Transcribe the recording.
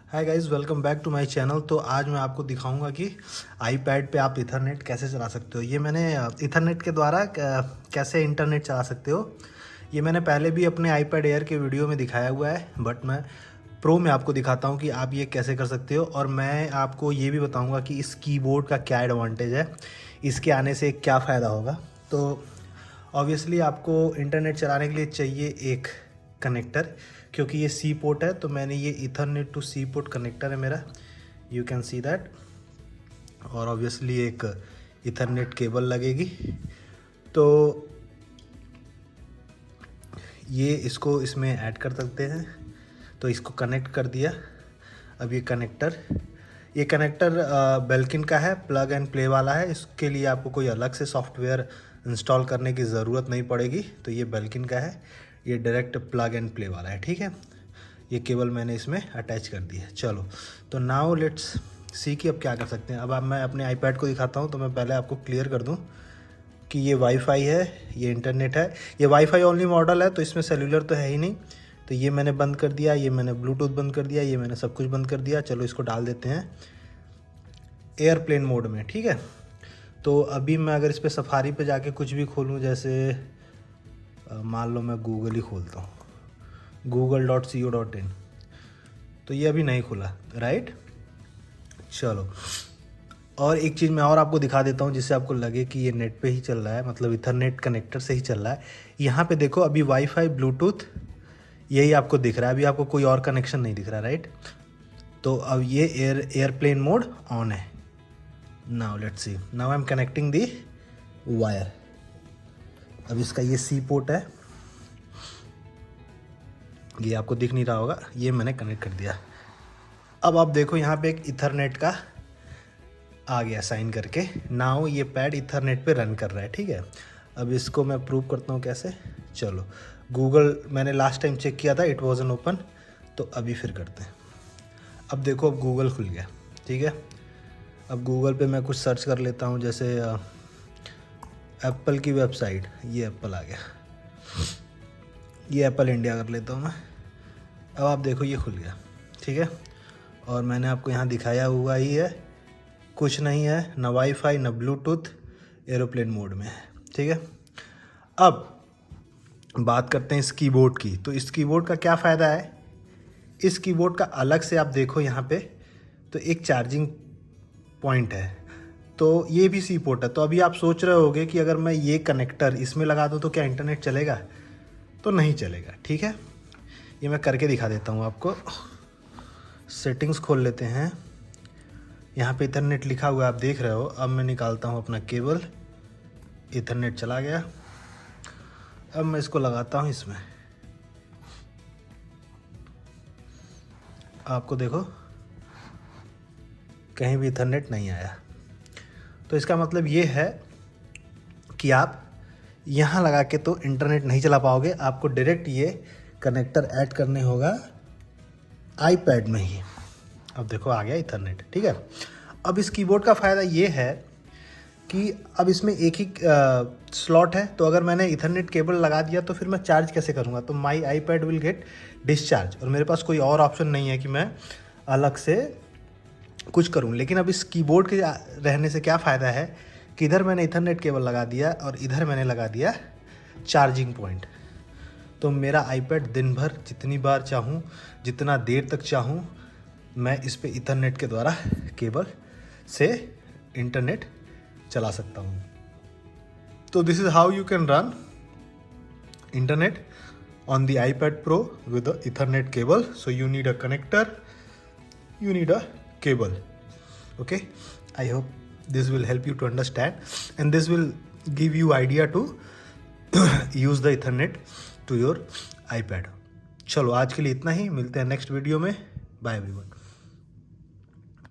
Hi guys, welcome back to my channel. तो आज मैं आपको दिखाऊंगा कि आईपैड पे आप इथरनेट कैसे चला सकते हो। ये मैंने इथरनेट के द्वारा कैसे इंटरनेट चला सकते हो, ये मैंने पहले भी अपने आईपैड एयर के वीडियो में दिखाया हुआ है, बट मैं प्रो में आपको दिखाता हूँ कि आप ये कैसे कर सकते हो। और मैं आपको ये भी बताऊँगा कि इस कीबोर्ड का क्या एडवांटेज है, इसके आने से क्या फ़ायदा होगा। तो ऑब्वियसली आपको इंटरनेट चलाने के लिए चाहिए एक कनेक्टर, क्योंकि ये सी पोर्ट है। तो मैंने ये Ethernet to C port connector है मेरा, यू कैन सी दैट। और ऑब्वियसली एक इथरनेट केबल लगेगी। तो ये इसको इसमें ऐड कर सकते हैं। तो इसको कनेक्ट कर दिया। अब ये कनेक्टर बेल्किन का है, प्लग एंड प्ले वाला है। इसके लिए आपको कोई अलग से सॉफ्टवेयर इंस्टॉल करने की ज़रूरत नहीं पड़ेगी। तो ये बेल्किन का है, ये डायरेक्ट प्लग एंड प्ले वाला है, ठीक है। ये केबल मैंने इसमें अटैच कर दी है। चलो, तो नाउ लेट्स सी कि अब क्या कर सकते हैं। अब मैं अपने आईपैड को दिखाता हूँ। तो मैं पहले आपको क्लियर कर दूँ कि ये वाईफाई है, ये इंटरनेट है। ये वाईफाई ओनली मॉडल है, तो इसमें सेलुलर तो है ही नहीं। तो ये मैंने बंद कर दिया, ये मैंने ब्लूटूथ बंद कर दिया, ये मैंने सब कुछ बंद कर दिया। चलो, इसको डाल देते हैं एयरप्लेन मोड में, ठीक है। तो अभी मैं अगर इस पर सफारी पे जाके कुछ भी खोलूँ, जैसे मान लो मैं गूगल ही खोलता हूँ, google.co.in, तो ये अभी नहीं खुला, राइट। चलो, और एक चीज़ मैं और आपको दिखा देता हूँ जिससे आपको लगे कि ये नेट पे ही चल रहा है, मतलब इथरनेट कनेक्टर से ही चल रहा है। यहाँ पे देखो, अभी वाईफाई ब्लूटूथ यही आपको दिख रहा है, अभी आपको कोई और कनेक्शन नहीं दिख रहा, राइट। तो अब ये एयरप्लेन मोड ऑन है। Now let's see, now I am connecting the wire. अब इसका ये सी पोर्ट है, ये आपको दिख नहीं रहा होगा, ये मैंने कनेक्ट कर दिया। अब आप देखो यहाँ पे एक इथरनेट का आ गया साइन करके। नाउ ये पैड इथरनेट पे रन कर रहा है, ठीक है। अब इसको मैं प्रूव करता हूँ कैसे। चलो, गूगल मैंने लास्ट टाइम चेक किया था, इट वॉजन ओपन। तो अभी फिर करते हैं। अब देखो, अब गूगल खुल गया, ठीक है। अब गूगल पे मैं कुछ सर्च कर लेता हूँ, जैसे एप्पल की वेबसाइट, ये एप्पल आ गया, ये एप्पल इंडिया कर लेता हूँ मैं। अब आप देखो, ये खुल गया, ठीक है। और मैंने आपको यहाँ दिखाया हुआ ही है, कुछ नहीं है, ना वाईफाई ना ब्लूटूथ, एरोप्लेन मोड में है, ठीक है। अब बात करते हैं इस कीबोर्ड की। तो इस कीबोर्ड का क्या फ़ायदा है, इस कीबोर्ड का अलग से आप देखो यहाँ पे, तो एक चार्जिंग पॉइंट है। तो ये भी सी पोर्ट है। तो अभी आप सोच रहे होगे कि अगर मैं ये कनेक्टर इसमें लगा दूँ तो क्या इंटरनेट चलेगा? तो नहीं चलेगा, ठीक है। ये मैं करके दिखा देता हूँ आपको। सेटिंग्स खोल लेते हैं, यहाँ पे इथरनेट लिखा हुआ है, आप देख रहे हो। अब मैं निकालता हूँ अपना केबल, इथरनेट चला गया। अब मैं इसको लगाता हूँ इसमें, आपको देखो कहीं भी इथरनेट नहीं आया। तो इसका मतलब ये है कि आप यहाँ लगा के तो इंटरनेट नहीं चला पाओगे, आपको डायरेक्ट ये कनेक्टर ऐड करने होगा आईपैड में ही। अब देखो, आ गया इथरनेट, ठीक है। अब इस कीबोर्ड का फ़ायदा ये है कि अब इसमें एक ही स्लॉट है। तो अगर मैंने इथरनेट केबल लगा दिया तो फिर मैं चार्ज कैसे करूँगा? तो माई आईपैड विल गेट डिस्चार्ज, और मेरे पास कोई और ऑप्शन नहीं है कि मैं अलग से कुछ करूँ। लेकिन अब इस कीबोर्ड के रहने से क्या फ़ायदा है कि इधर मैंने इथरनेट केबल लगा दिया और इधर मैंने लगा दिया चार्जिंग पॉइंट। तो मेरा आईपैड दिन भर जितनी बार चाहूँ, जितना देर तक चाहूँ, मैं इस पे इथरनेट के द्वारा केबल से इंटरनेट चला सकता हूँ। तो this is how you can run internet on the iPad Pro with the Ethernet cable. So you need a connector, you need a cable. Okay, I hope this will help you to understand, and this will give you idea to use the Ethernet to your iPad. चलो, आज के लिए इतना ही, मिलते हैं next video में। Bye everyone.